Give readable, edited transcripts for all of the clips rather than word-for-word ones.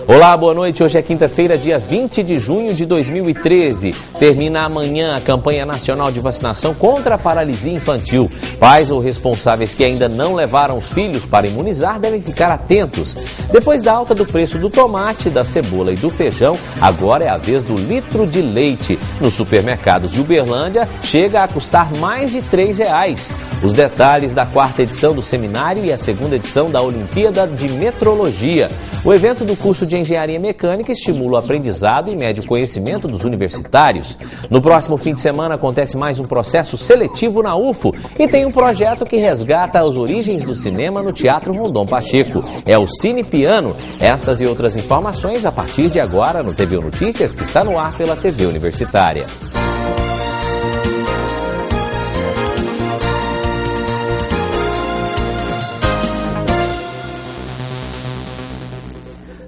Olá, boa noite. Hoje é quinta-feira, dia 20 de junho de 2013. Termina amanhã a campanha nacional de vacinação contra a paralisia infantil. Pais ou responsáveis que ainda não levaram os filhos para imunizar devem ficar atentos. Depois da alta do preço do tomate, da cebola e do feijão, agora é a vez do litro de leite. Nos supermercados de Uberlândia, chega a custar mais de R$3. Os detalhes da quarta edição do seminário e a segunda edição da Olimpíada de Metrologia. O evento do curso de Engenharia Mecânica estimula o aprendizado e mede o conhecimento dos universitários. No próximo fim de semana acontece mais um processo seletivo na UFO e tem um projeto que resgata as origens do cinema no Teatro Rondon Pacheco. É o Cine Piano. Estas e outras informações a partir de agora no TVU Notícias, que está no ar pela TV Universitária.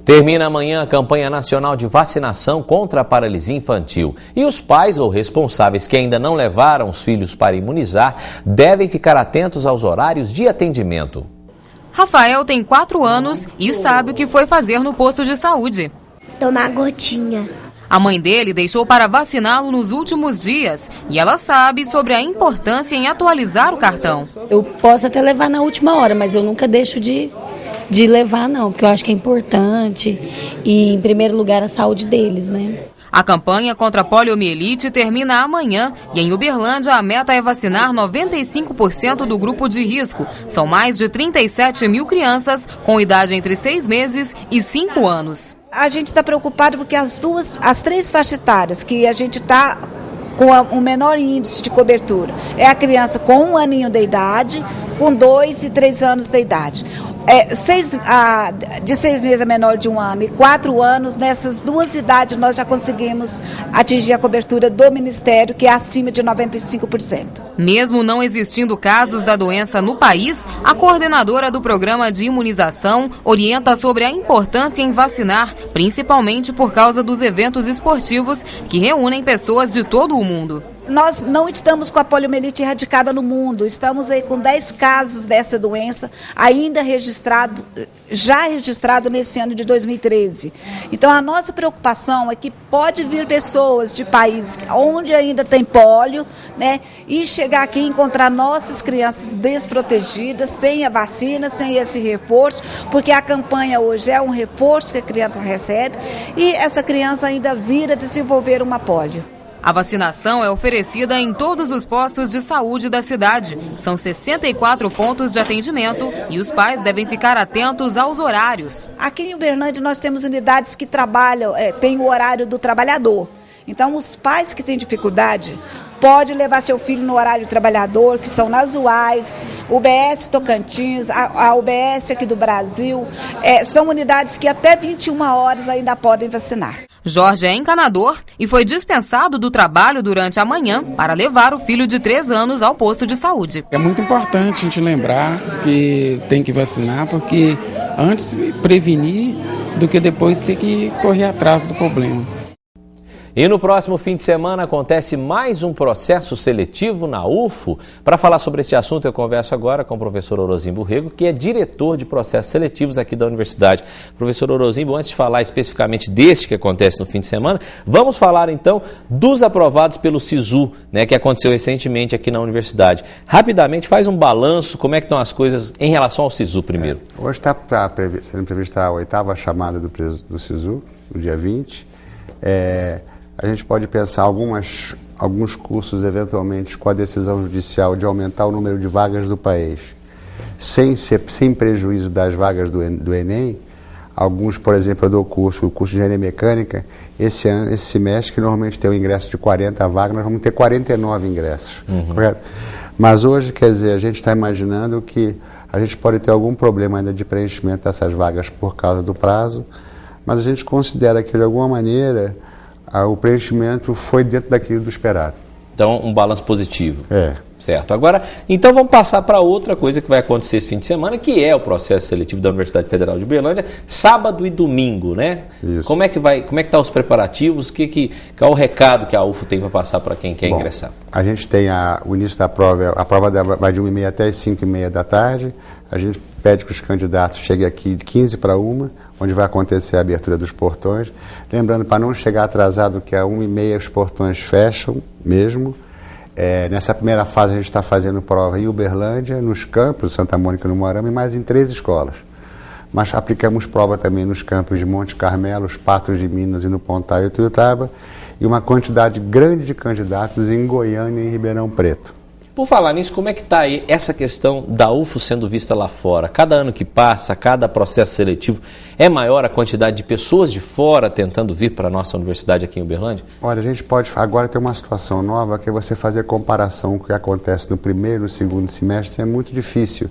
Termina amanhã a campanha nacional de vacinação contra a paralisia infantil. E os pais ou responsáveis que ainda não levaram os filhos para imunizar devem ficar atentos aos horários de atendimento. Rafael tem 4 anos e sabe o que foi fazer no posto de saúde. Tomar gotinha. A mãe dele deixou para vaciná-lo nos últimos dias e ela sabe sobre a importância em atualizar o cartão. Eu posso até levar na última hora, mas eu nunca deixo de levar não, porque eu acho que é importante e, em primeiro lugar, a saúde deles, né? A campanha contra a poliomielite termina amanhã e em Uberlândia a meta é vacinar 95% do grupo de risco. São mais de 37 mil crianças com idade entre 6 meses e 5 anos. A gente está preocupado porque as 3 faixas etárias que a gente está com o menor índice de cobertura é a criança com 1 aninho de idade, com 2 e 3 anos de idade. De 6 meses a menor de 1 ano e 4 anos, nessas 2 idades nós já conseguimos atingir a cobertura do Ministério, que é acima de 95%. Mesmo não existindo casos da doença no país, a coordenadora do programa de imunização orienta sobre a importância em vacinar, principalmente por causa dos eventos esportivos que reúnem pessoas de todo o mundo. Nós não estamos com a poliomielite erradicada no mundo, estamos aí com 10 casos dessa doença ainda já registrado nesse ano de 2013. Então a nossa preocupação é que pode vir pessoas de países onde ainda tem pólio, né, e chegar aqui e encontrar nossas crianças desprotegidas, sem a vacina, sem esse reforço, porque a campanha hoje é um reforço que a criança recebe e essa criança ainda vir a desenvolver uma pólio. A vacinação é oferecida em todos os postos de saúde da cidade. São 64 pontos de atendimento e os pais devem ficar atentos aos horários. Aqui em Uberlândia nós temos unidades que trabalham, tem o horário do trabalhador. Então os pais que têm dificuldade podem levar seu filho no horário do trabalhador, que são nas UAS, UBS Tocantins, a UBS aqui do Brasil. São unidades que até 21 horas ainda podem vacinar. Jorge é encanador e foi dispensado do trabalho durante a manhã para levar o filho de 3 anos ao posto de saúde. É muito importante a gente lembrar que tem que vacinar, porque antes prevenir do que depois ter que correr atrás do problema. E no próximo fim de semana acontece mais um processo seletivo na UFO. Para falar sobre este assunto, eu converso agora com o professor Orozimbo Rego, que é diretor de processos seletivos aqui da universidade. Professor Orozimbo, antes de falar especificamente deste que acontece no fim de semana, vamos falar então dos aprovados pelo SISU, né, que aconteceu recentemente aqui na universidade. Rapidamente, faz um balanço, como é que estão as coisas em relação ao SISU primeiro. Hoje está sendo prevista a 8ª chamada do SISU, no dia 20. A gente pode pensar alguns cursos, eventualmente, com a decisão judicial de aumentar o número de vagas do país, sem prejuízo das vagas do Enem. Alguns, por exemplo, eu dou o curso de Engenharia Mecânica, esse semestre, que normalmente tem um ingresso de 40 vagas, nós vamos ter 49 ingressos. Correto? Mas hoje, quer dizer, a gente está imaginando que a gente pode ter algum problema ainda de preenchimento dessas vagas por causa do prazo, mas a gente considera que, de alguma maneira, o preenchimento foi dentro daquilo do esperado. Então, um balanço positivo. Certo. Agora, então vamos passar para outra coisa que vai acontecer esse fim de semana, que é o processo seletivo da Universidade Federal de Uberlândia, sábado e domingo, né? Isso. Como é que estão os preparativos? Qual é o recado que a UFO tem para passar para quem quer ingressar? A gente tem o início da prova, vai de 1h30 até as 5h30 da tarde. A gente pede que os candidatos cheguem aqui de 15 para 1, onde vai acontecer a abertura dos portões. Lembrando, para não chegar atrasado, que às 1h30 os portões fecham mesmo. Nessa primeira fase a gente está fazendo prova em Uberlândia, nos campos, Santa Mônica e no Moarama, e mais em 3 escolas. Mas aplicamos prova também nos campos de Monte Carmelo, os Patos de Minas e no Pontal e Tuiutaba, e uma quantidade grande de candidatos em Goiânia e em Ribeirão Preto. Por falar nisso, como é que está aí essa questão da UFO sendo vista lá fora? Cada ano que passa, cada processo seletivo, é maior a quantidade de pessoas de fora tentando vir para a nossa universidade aqui em Uberlândia? Olha, a gente pode agora ter uma situação nova, que é você fazer comparação com o que acontece no primeiro e no segundo semestre, é muito difícil,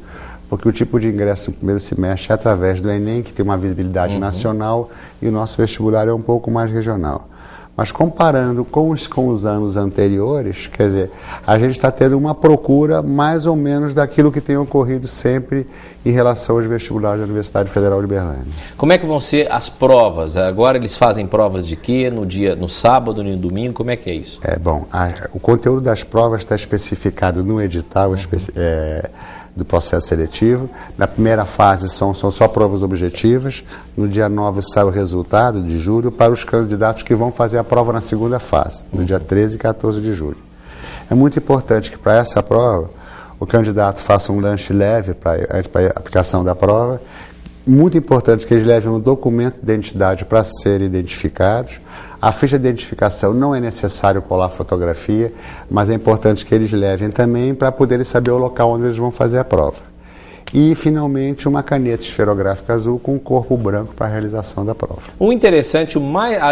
porque o tipo de ingresso no primeiro semestre é através do Enem, que tem uma visibilidade nacional, e o nosso vestibular é um pouco mais regional. Mas comparando com os anos anteriores, quer dizer, a gente está tendo uma procura mais ou menos daquilo que tem ocorrido sempre em relação aos vestibulares da Universidade Federal de Uberlândia. Como é que vão ser as provas? Agora eles fazem provas de quê? No sábado, no domingo? Como é que é isso? O conteúdo das provas está especificado no edital do processo seletivo. Na primeira fase são só provas objetivas. No dia 9 sai o resultado de julho para os candidatos que vão fazer a prova na segunda fase, no dia 13 e 14 de julho. É muito importante que para essa prova o candidato faça um lanche leve para a aplicação da prova. Muito importante que eles levem um documento de identidade para serem identificados. A ficha de identificação não é necessário colar fotografia, mas é importante que eles levem também para poderem saber o local onde eles vão fazer a prova. E, finalmente, uma caneta esferográfica azul com um corpo branco para a realização da prova. O interessante,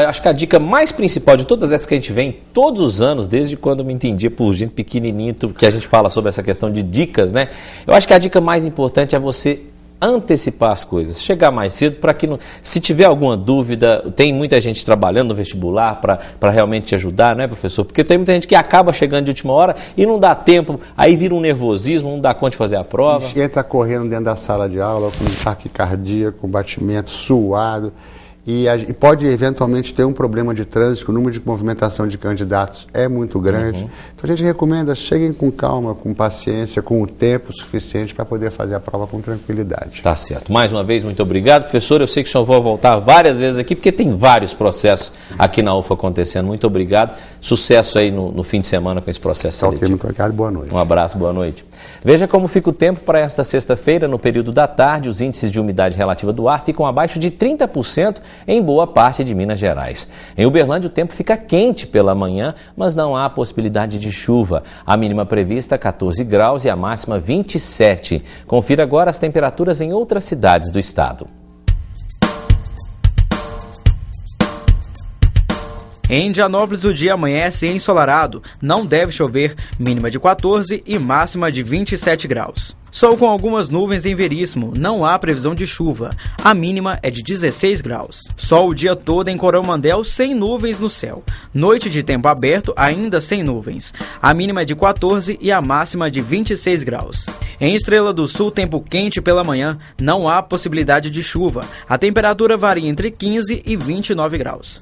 acho que a dica mais principal de todas essas que a gente vê todos os anos, desde quando eu me entendia por gente pequenininho, que a gente fala sobre essa questão de dicas, né? Eu acho que a dica mais importante é você antecipar as coisas, chegar mais cedo para que, se tiver alguma dúvida, tem muita gente trabalhando no vestibular para realmente te ajudar, não é, professor? Porque tem muita gente que acaba chegando de última hora e não dá tempo, aí vira um nervosismo, não dá conta de fazer a prova. Entra correndo dentro da sala de aula com taquicardia, com batimento, suado. E pode eventualmente ter um problema de trânsito, o número de movimentação de candidatos é muito grande. Então a gente recomenda, cheguem com calma, com paciência, com o tempo suficiente para poder fazer a prova com tranquilidade. Tá certo. Mais uma vez, muito obrigado, professor. Eu sei que o senhor vai voltar várias vezes aqui, porque tem vários processos aqui na UFO acontecendo. Muito obrigado. Sucesso aí no fim de semana com esse processo seletivo. Ok, muito obrigado. Boa noite. Um abraço, boa noite. Veja como fica o tempo para esta sexta-feira. No período da tarde, os índices de umidade relativa do ar ficam abaixo de 30% em boa parte de Minas Gerais. Em Uberlândia, o tempo fica quente pela manhã, mas não há possibilidade de chuva. A mínima prevista 14 graus e a máxima 27. Confira agora as temperaturas em outras cidades do estado. Em Indianópolis, o dia amanhece ensolarado, não deve chover, mínima de 14 e máxima de 27 graus. Sol com algumas nuvens em Veríssimo, não há previsão de chuva, a mínima é de 16 graus. Sol o dia todo em Coromandel, sem nuvens no céu. Noite de tempo aberto, ainda sem nuvens. A mínima é de 14 e a máxima de 26 graus. Em Estrela do Sul, tempo quente pela manhã, não há possibilidade de chuva. A temperatura varia entre 15 e 29 graus.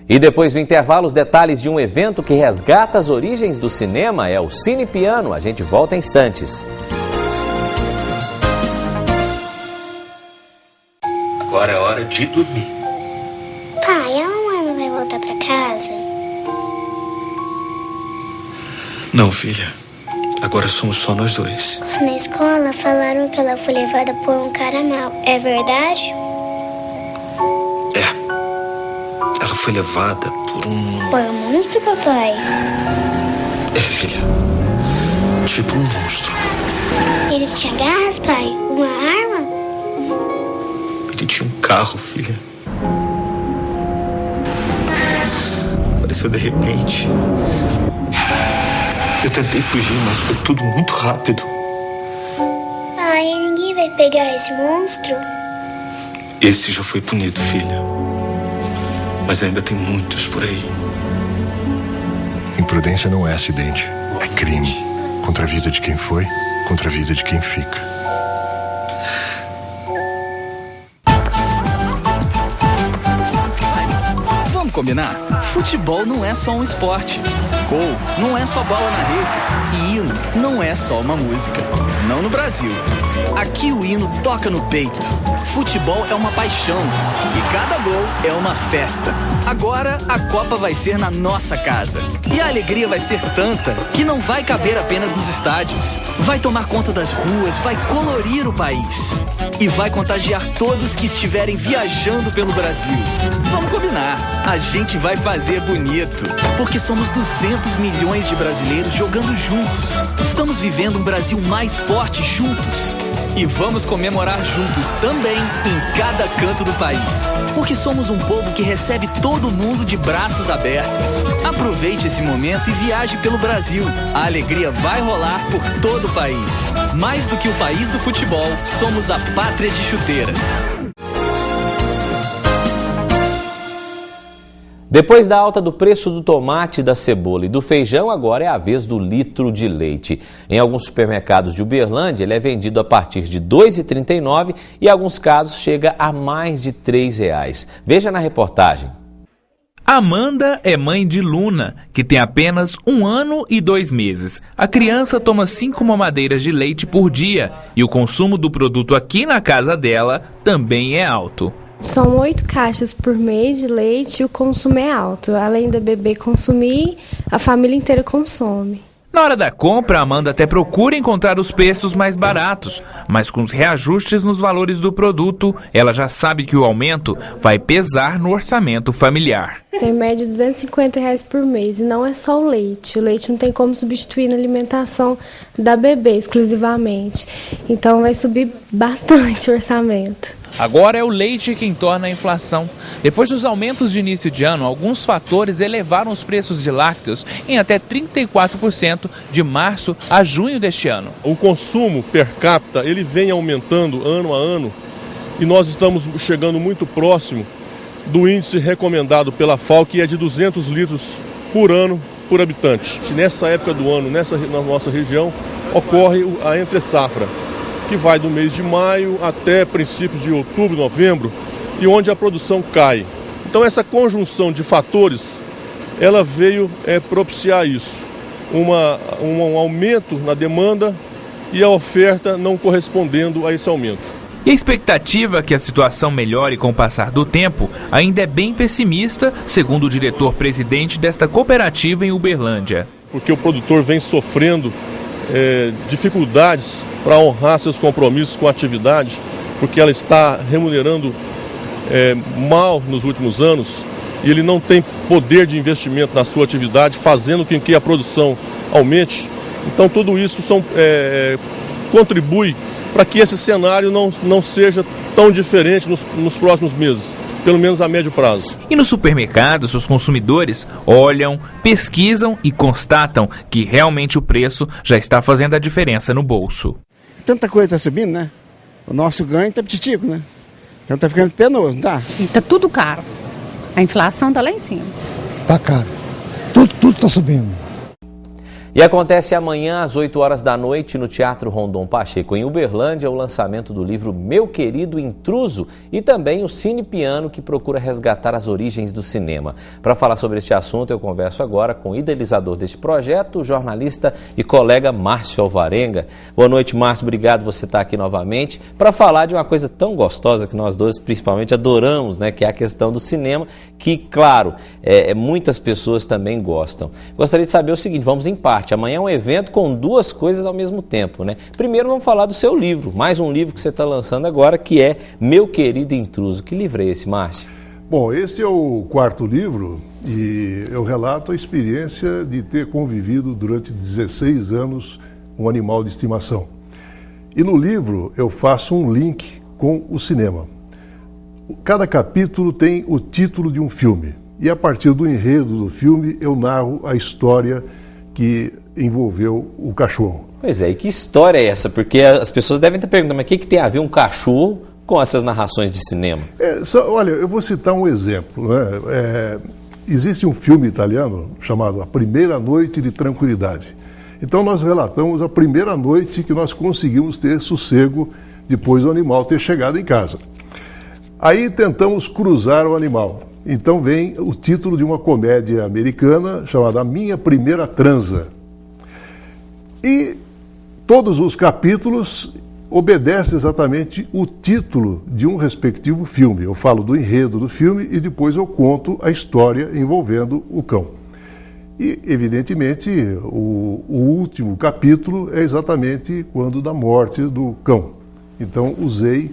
E depois do intervalo, os detalhes de um evento que resgata as origens do cinema é o Cine Piano. A gente volta em instantes. Agora é hora de dormir. Pai, a Luana vai voltar pra casa? Não, filha. Agora somos só nós dois. Na escola falaram que ela foi levada por um cara mau. É verdade? Ela foi levada por um... Por um monstro, papai? Filha. Tipo um monstro. Eles tinham garras, pai? Uma arma? Ele tinha um carro, filha. Apareceu de repente. Eu tentei fugir, mas foi tudo muito rápido. Pai, ninguém vai pegar esse monstro? Esse já foi punido, filha. Mas ainda tem muitos por aí. Imprudência não é acidente, é crime. Contra a vida de quem foi, contra a vida de quem fica. Vamos combinar? Futebol não é só um esporte. Gol não é só bola na rede. E hino não é só uma música. Não no Brasil. Aqui o hino toca no peito. Futebol é uma paixão. E cada gol é uma festa. Agora a Copa vai ser na nossa casa. E a alegria vai ser tanta que não vai caber apenas nos estádios. Vai tomar conta das ruas, vai colorir o país. E vai contagiar todos que estiverem viajando pelo Brasil. Vamos combinar, a gente vai fazer bonito. Porque somos 200 milhões de brasileiros jogando juntos. Estamos vivendo um Brasil mais forte juntos. E vamos comemorar juntos também em cada canto do país. Porque somos um povo que recebe todo mundo de braços abertos. Aproveite esse momento e viaje pelo Brasil. A alegria vai rolar por todo o país. Mais do que o país do futebol, somos a pátria de chuteiras. Depois da alta do preço do tomate, da cebola e do feijão, agora é a vez do litro de leite. Em alguns supermercados de Uberlândia, ele é vendido a partir de R$ 2,39 e em alguns casos chega a mais de R$ 3,00. Veja na reportagem. Amanda é mãe de Luna, que tem apenas 1 ano e 2 meses. A criança toma 5 mamadeiras de leite por dia e o consumo do produto aqui na casa dela também é alto. São 8 caixas por mês de leite e o consumo é alto. Além da bebê consumir, a família inteira consome. Na hora da compra, a Amanda até procura encontrar os preços mais baratos, mas com os reajustes nos valores do produto, ela já sabe que o aumento vai pesar no orçamento familiar. Tem média de R$ 250 por mês e não é só o leite. O leite não tem como substituir na alimentação da bebê exclusivamente. Então vai subir bastante o orçamento. Agora é o leite quem torna a inflação. Depois dos aumentos de início de ano, alguns fatores elevaram os preços de lácteos em até 34% de março a junho deste ano. O consumo per capita ele vem aumentando ano a ano e nós estamos chegando muito próximo do índice recomendado pela FAO, que é de 200 litros por ano por habitante. Nessa época do ano, na nossa região, ocorre a entre-safra, que vai do mês de maio até princípios de outubro, novembro, e onde a produção cai. Então essa conjunção de fatores, ela veio propiciar isso, um aumento na demanda e a oferta não correspondendo a esse aumento. E a expectativa que a situação melhore com o passar do tempo ainda é bem pessimista, segundo o diretor-presidente desta cooperativa em Uberlândia. Porque o produtor vem sofrendo dificuldades para honrar seus compromissos com a atividade, porque ela está remunerando mal nos últimos anos e ele não tem poder de investimento na sua atividade, fazendo com que a produção aumente. Então tudo isso contribui para que esse cenário não seja tão diferente nos próximos meses, pelo menos a médio prazo. E nos supermercados, os consumidores olham, pesquisam e constatam que realmente o preço já está fazendo a diferença no bolso. Tanta coisa está subindo, né? O nosso ganho está petitico, né? Então está ficando penoso, não tá? E está tudo caro. A inflação está lá em cima. Está caro. Tudo está subindo. E acontece amanhã às 8 horas da noite no Teatro Rondon Pacheco, em Uberlândia, o lançamento do livro Meu Querido Intruso e também o Cine Piano, que procura resgatar as origens do cinema. Para falar sobre este assunto, eu converso agora com o idealizador deste projeto, o jornalista e colega Márcio Alvarenga. Boa noite, Márcio. Obrigado por você estar aqui novamente para falar de uma coisa tão gostosa que nós dois principalmente adoramos, né? Que é a questão do cinema, que, claro, muitas pessoas também gostam. Gostaria de saber o seguinte, vamos em parte. Amanhã é um evento com 2 coisas ao mesmo tempo, né? Primeiro vamos falar do seu livro, mais um livro que você está lançando agora, que é Meu Querido Intruso. Que livro é esse, Márcio? Bom, esse é o 4º livro e eu relato a experiência de ter convivido durante 16 anos com um animal de estimação. E no livro eu faço um link com o cinema. Cada capítulo tem o título de um filme e a partir do enredo do filme eu narro a história que envolveu o cachorro. Pois é, e que história é essa? Porque as pessoas devem estar perguntando, mas o que tem a ver um cachorro com essas narrações de cinema? Olha, eu vou citar um exemplo, né? Existe um filme italiano chamado A Primeira Noite de Tranquilidade. Então nós relatamos a primeira noite que nós conseguimos ter sossego depois do animal ter chegado em casa. Aí tentamos cruzar o animal. Então vem o título de uma comédia americana chamada A Minha Primeira Transa. E todos os capítulos obedecem exatamente o título de um respectivo filme. Eu falo do enredo do filme e depois eu conto a história envolvendo o cão. E, evidentemente, o último capítulo é exatamente quando da morte do cão. Então, usei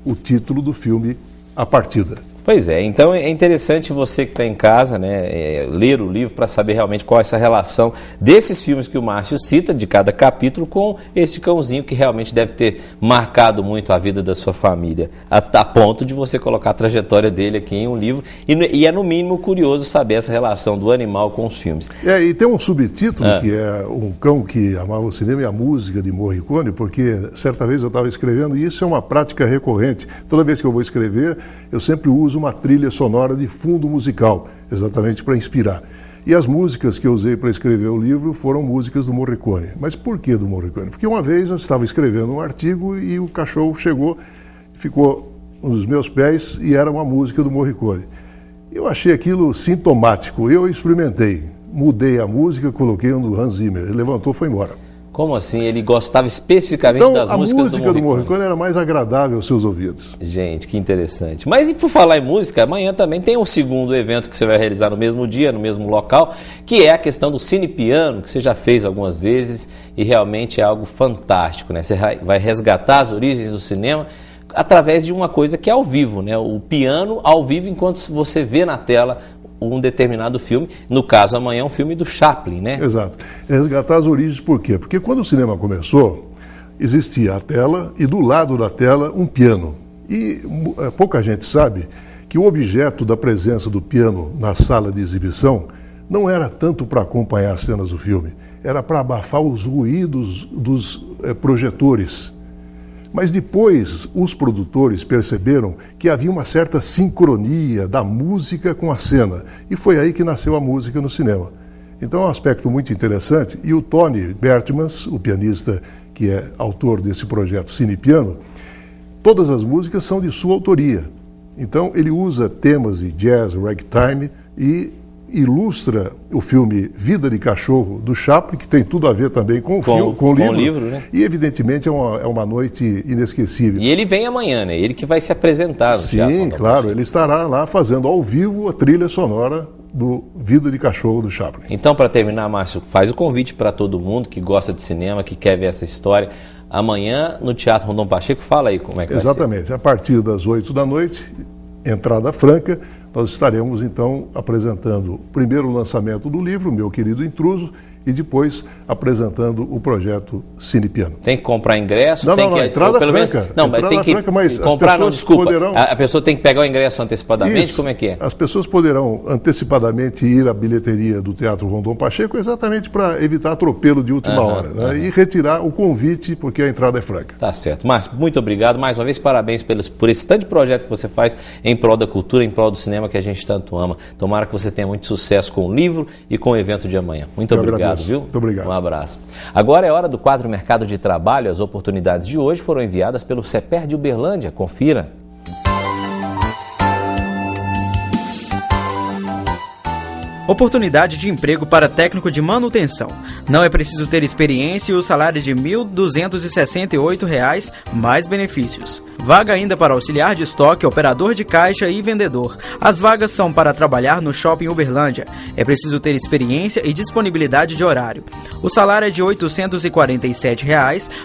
o título do filme A Partida. Pois é, então é interessante você que está em casa, né, ler o livro para saber realmente qual é essa relação desses filmes que o Márcio cita, de cada capítulo, com esse cãozinho que realmente deve ter marcado muito a vida da sua família, a ponto de você colocar a trajetória dele aqui em um livro, e é no mínimo curioso saber essa relação do animal com os filmes. E tem um subtítulo que é Um Cão que Amava o Cinema e a Música, de Morricone, porque certa vez eu estava escrevendo, e isso é uma prática recorrente. Toda vez que eu vou escrever, eu sempre uso uma trilha sonora de fundo musical, exatamente para inspirar. E as músicas que eu usei para escrever o livro foram músicas do Morricone. Mas por que do Morricone? Porque uma vez eu estava escrevendo um artigo e o cachorro chegou, ficou nos meus pés e era uma música do Morricone. Eu achei aquilo sintomático, eu experimentei, mudei a música, coloquei um do Hans Zimmer, ele levantou e foi embora. Como assim? Ele gostava especificamente das músicas do Morricone? Então, a música do Morricone era mais agradável aos seus ouvidos. Gente, que interessante. Mas e por falar em música, amanhã também tem um segundo evento que você vai realizar no mesmo dia, no mesmo local, que é a questão do Cine Piano, que você já fez algumas vezes e realmente é algo fantástico, né? Você vai resgatar as origens do cinema através de uma coisa que é ao vivo, né? O piano ao vivo enquanto você vê na tela um determinado filme, no caso amanhã é um filme do Chaplin, né? Exato. Resgatar as origens por quê? Porque quando o cinema começou, existia a tela e do lado da tela um piano. E pouca gente sabe que o objeto da presença do piano na sala de exibição não era tanto para acompanhar as cenas do filme, era para abafar os ruídos dos projetores. Mas depois os produtores perceberam que havia uma certa sincronia da música com a cena. E foi aí que nasceu a música no cinema. Então é um aspecto muito interessante. E o Tony Bertmans, o pianista que é autor desse projeto Cine Piano, todas as músicas são de sua autoria. Então ele usa temas de jazz, ragtime e ilustra o filme Vida de Cachorro, do Chaplin, que tem tudo a ver também com o livro, né? E evidentemente é uma noite inesquecível. E ele vem amanhã, né? Ele que vai se apresentar no Teatro. Sim, claro, ele estará lá fazendo ao vivo a trilha sonora do Vida de Cachorro, do Chaplin. Então, para terminar, Márcio, faz o convite para todo mundo que gosta de cinema, que quer ver essa história. Amanhã, no Teatro Rondon Pacheco, fala aí como é que vai ser. Exatamente, a partir das 8 da noite, entrada franca, nós estaremos, então, apresentando primeiro o lançamento do livro, Meu Querido Intruso, e depois apresentando o projeto Cine Piano. Tem que comprar ingresso? Não, tem não, que, entrada pelo franca. Menos, não, entrada tem que franca, mas comprar, não, desculpa. Poderão... A pessoa tem que pegar o ingresso antecipadamente? Isso. Como é que é? As pessoas poderão antecipadamente ir à bilheteria do Teatro Rondon Pacheco exatamente para evitar atropelo de última hora, né? E retirar o convite, porque a entrada é franca. Tá certo. Márcio, muito obrigado. Mais uma vez, parabéns por esse tanto de projeto que você faz em prol da cultura, em prol do cinema que a gente tanto ama. Tomara que você tenha muito sucesso com o livro e com o evento de amanhã. Muito obrigado, agradeço. Viu? Muito obrigado. Um abraço. Agora é hora do quadro Mercado de Trabalho. As oportunidades de hoje foram enviadas pelo CEPER de Uberlândia. Confira. Oportunidade de emprego para técnico de manutenção. Não é preciso ter experiência e o salário é de R$ 1.268, mais benefícios. Vaga ainda para auxiliar de estoque, operador de caixa e vendedor. As vagas são para trabalhar no Shopping Uberlândia. É preciso ter experiência e disponibilidade de horário. O salário é de R$ 847,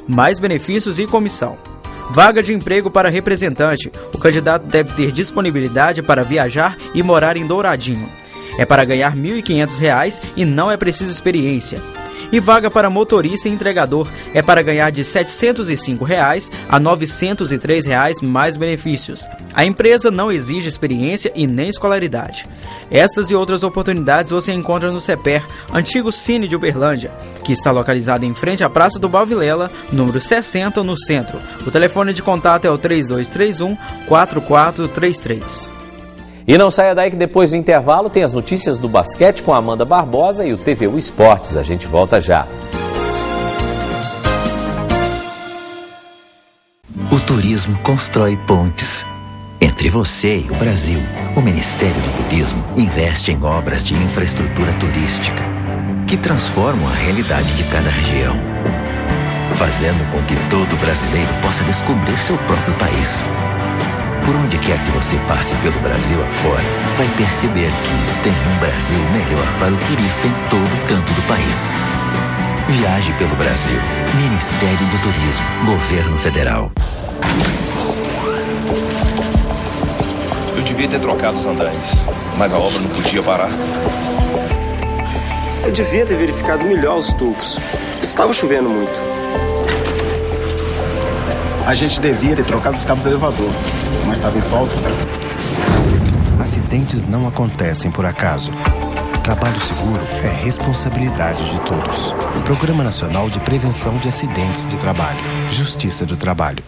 mais benefícios e comissão. Vaga de emprego para representante. O candidato deve ter disponibilidade para viajar e morar em Douradinho. É para ganhar R$ 1.500 e não é preciso experiência. E vaga para motorista e entregador é para ganhar de R$ 705 a R$ 903 mais benefícios. A empresa não exige experiência e nem escolaridade. Estas e outras oportunidades você encontra no CEPER, antigo Cine de Uberlândia, que está localizado em frente à Praça do Balvilela, número 60, no centro. O telefone de contato é o 3231-4433. E não saia daí que depois do intervalo tem as notícias do basquete com a Amanda Barbosa e o TVU Esportes. A gente volta já. O turismo constrói pontes. Entre você e o Brasil, o Ministério do Turismo investe em obras de infraestrutura turística que transformam a realidade de cada região, fazendo com que todo brasileiro possa descobrir seu próprio país. Por onde quer que você passe pelo Brasil afora, vai perceber que tem um Brasil melhor para o turista em todo canto do país. Viaje pelo Brasil. Ministério do Turismo. Governo Federal. Eu devia ter trocado os andaimes, mas a obra não podia parar. Eu devia ter verificado melhor os tubos. Estava chovendo muito. A gente devia ter trocado os cabos do elevador, mas estava em falta. Acidentes não acontecem por acaso. Trabalho seguro é responsabilidade de todos. Programa Nacional de Prevenção de Acidentes de Trabalho. Justiça do Trabalho.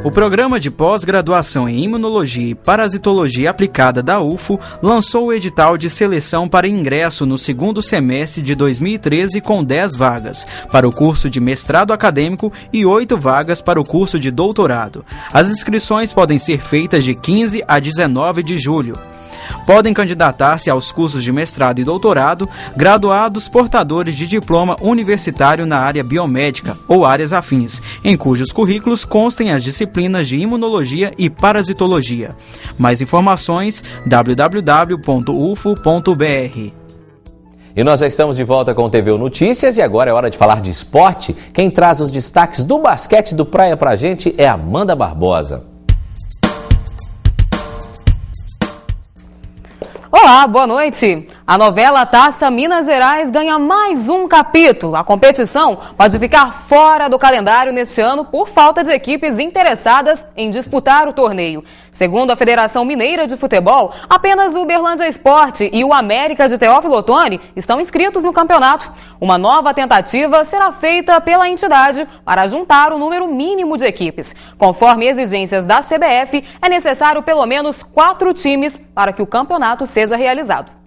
O Programa de Pós-Graduação em Imunologia e Parasitologia Aplicada da UFO lançou o edital de seleção para ingresso no segundo semestre de 2013 com 10 vagas para o curso de mestrado acadêmico e 8 vagas para o curso de doutorado. As inscrições podem ser feitas de 15 a 19 de julho. Podem candidatar-se aos cursos de mestrado e doutorado graduados portadores de diploma universitário na área biomédica ou áreas afins, em cujos currículos constem as disciplinas de imunologia e parasitologia. Mais informações, www.ufo.br. E nós já estamos de volta com o TVU Notícias e agora é hora de falar de esporte. Quem traz os destaques do basquete do Praia pra gente é Amanda Barbosa. Olá, boa noite. A novela Taça Minas Gerais ganha mais um capítulo. A competição pode ficar fora do calendário neste ano por falta de equipes interessadas em disputar o torneio. Segundo a Federação Mineira de Futebol, apenas o Uberlândia Esporte e o América de Teófilo Otoni estão inscritos no campeonato. Uma nova tentativa será feita pela entidade para juntar o número mínimo de equipes. Conforme exigências da CBF, é necessário pelo menos 4 times para que o campeonato seja realizado.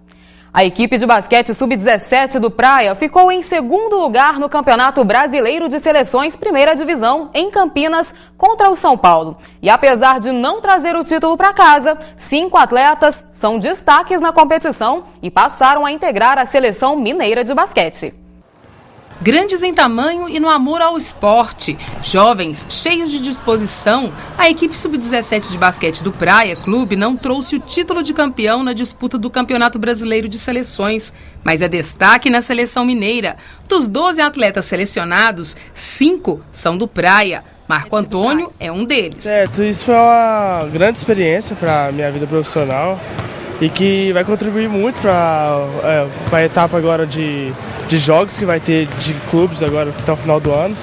A equipe de basquete sub-17 do Praia ficou em segundo lugar no Campeonato Brasileiro de Seleções Primeira Divisão, em Campinas, contra o São Paulo. E apesar de não trazer o título para casa, 5 atletas são destaques na competição e passaram a integrar a seleção mineira de basquete. Grandes em tamanho e no amor ao esporte, jovens cheios de disposição, a equipe sub-17 de basquete do Praia Clube não trouxe o título de campeão na disputa do Campeonato Brasileiro de Seleções, mas é destaque na seleção mineira. Dos 12 atletas selecionados, 5 são do Praia. Marco Antônio é um deles. Certo, isso foi uma grande experiência para a minha vida profissional e que vai contribuir muito para a etapa agora de jogos que vai ter de clubes agora até o final do ano.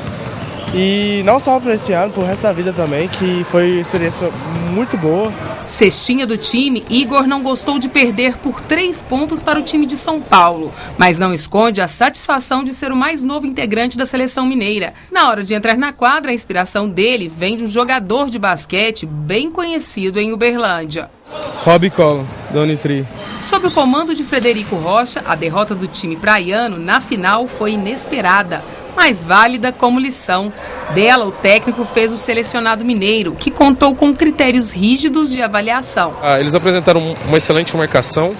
E não só para esse ano, para o resto da vida também, que foi uma experiência muito boa. Cestinha do time, Igor não gostou de perder por 3 pontos para o time de São Paulo, mas não esconde a satisfação de ser o mais novo integrante da seleção mineira. Na hora de entrar na quadra, a inspiração dele vem de um jogador de basquete bem conhecido em Uberlândia. Robbie Collum, da Unitri. Sob o comando de Frederico Rocha, a derrota do time praiano na final foi inesperada, mas válida como lição. Dela, o técnico fez o selecionado mineiro, que contou com critérios rígidos de avaliação. Eles apresentaram uma excelente marcação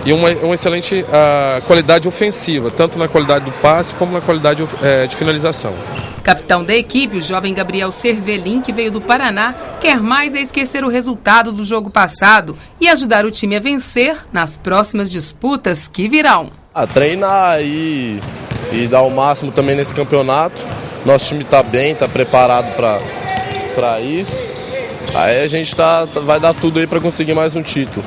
e uma excelente qualidade ofensiva, tanto na qualidade do passe como na qualidade de finalização. Capitão da equipe, o jovem Gabriel Cervelin, que veio do Paraná, quer mais é esquecer o resultado do jogo passado e ajudar o time a vencer nas próximas disputas que virão. Treinar e dar o máximo também nesse campeonato. Nosso time está bem, está preparado para isso. Aí a gente vai dar tudo aí para conseguir mais um título.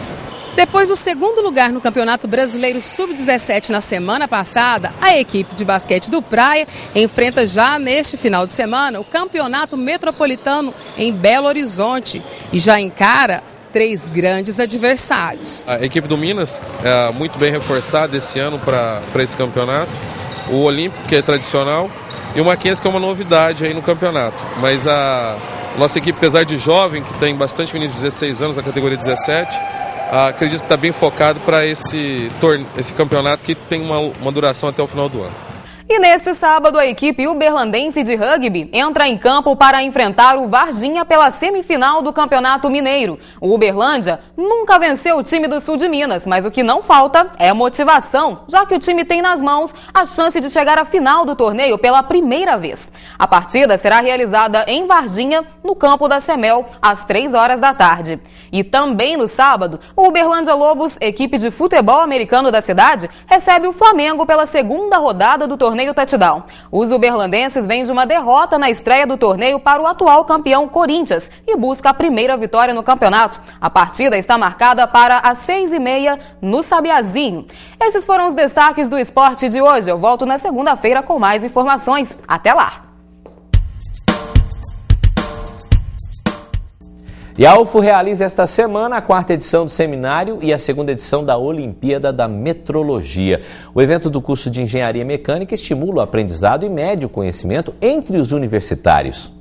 Depois do segundo lugar no Campeonato Brasileiro Sub-17 na semana passada, a equipe de basquete do Praia enfrenta já neste final de semana o Campeonato Metropolitano em Belo Horizonte e já encara 3 grandes adversários. A equipe do Minas é muito bem reforçada esse ano para esse campeonato. O Olímpico, que é tradicional, e o Mackenzie, que é uma novidade aí no campeonato. Mas a nossa equipe, apesar de jovem, que tem bastante meninos de 16 anos, na categoria 17, acredito que está bem focado para esse campeonato que tem uma duração até o final do ano. E neste sábado, a equipe uberlandense de rugby entra em campo para enfrentar o Varginha pela semifinal do Campeonato Mineiro. O Uberlândia nunca venceu o time do sul de Minas, mas o que não falta é motivação, já que o time tem nas mãos a chance de chegar à final do torneio pela primeira vez. A partida será realizada em Varginha, no campo da Semel, às 3 horas da tarde. E também no sábado, o Uberlândia Lobos, equipe de futebol americano da cidade, recebe o Flamengo pela segunda rodada do torneio Touchdown. Os uberlandenses vêm de uma derrota na estreia do torneio para o atual campeão Corinthians e busca a primeira vitória no campeonato. A partida está marcada para as 6h30 no Sabiazinho. Esses foram os destaques do esporte de hoje. Eu volto na segunda-feira com mais informações. Até lá! E a UFO realiza esta semana a 4ª edição do seminário e a 2ª edição da Olimpíada da Metrologia. O evento do curso de Engenharia Mecânica estimula o aprendizado e mede o conhecimento entre os universitários.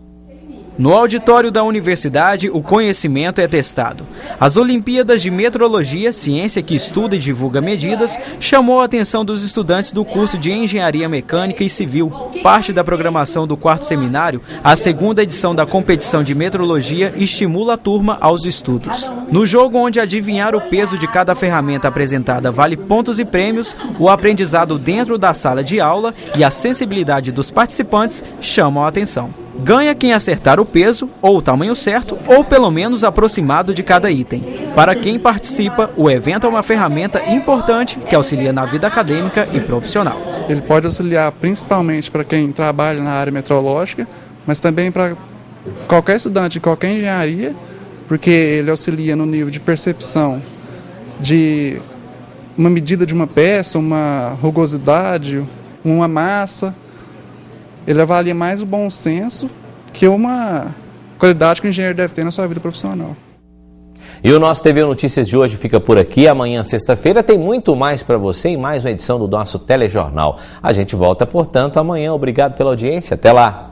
No auditório da universidade, o conhecimento é testado. As Olimpíadas de Metrologia, ciência que estuda e divulga medidas, chamou a atenção dos estudantes do curso de Engenharia Mecânica e Civil. Parte da programação do 4º seminário, a 2ª edição da competição de metrologia estimula a turma aos estudos. No jogo onde adivinhar o peso de cada ferramenta apresentada vale pontos e prêmios, o aprendizado dentro da sala de aula e a sensibilidade dos participantes chamam a atenção. Ganha quem acertar o peso, ou o tamanho certo, ou pelo menos aproximado de cada item. Para quem participa, o evento é uma ferramenta importante que auxilia na vida acadêmica e profissional. Ele pode auxiliar principalmente para quem trabalha na área metrológica, mas também para qualquer estudante de qualquer engenharia, porque ele auxilia no nível de percepção de uma medida de uma peça, uma rugosidade, uma massa. Ele avalia mais o bom senso que uma qualidade que o engenheiro deve ter na sua vida profissional. E o nosso TV Notícias de hoje fica por aqui. Amanhã, sexta-feira, tem muito mais para você em mais uma edição do nosso telejornal. A gente volta, portanto, amanhã. Obrigado pela audiência. Até lá.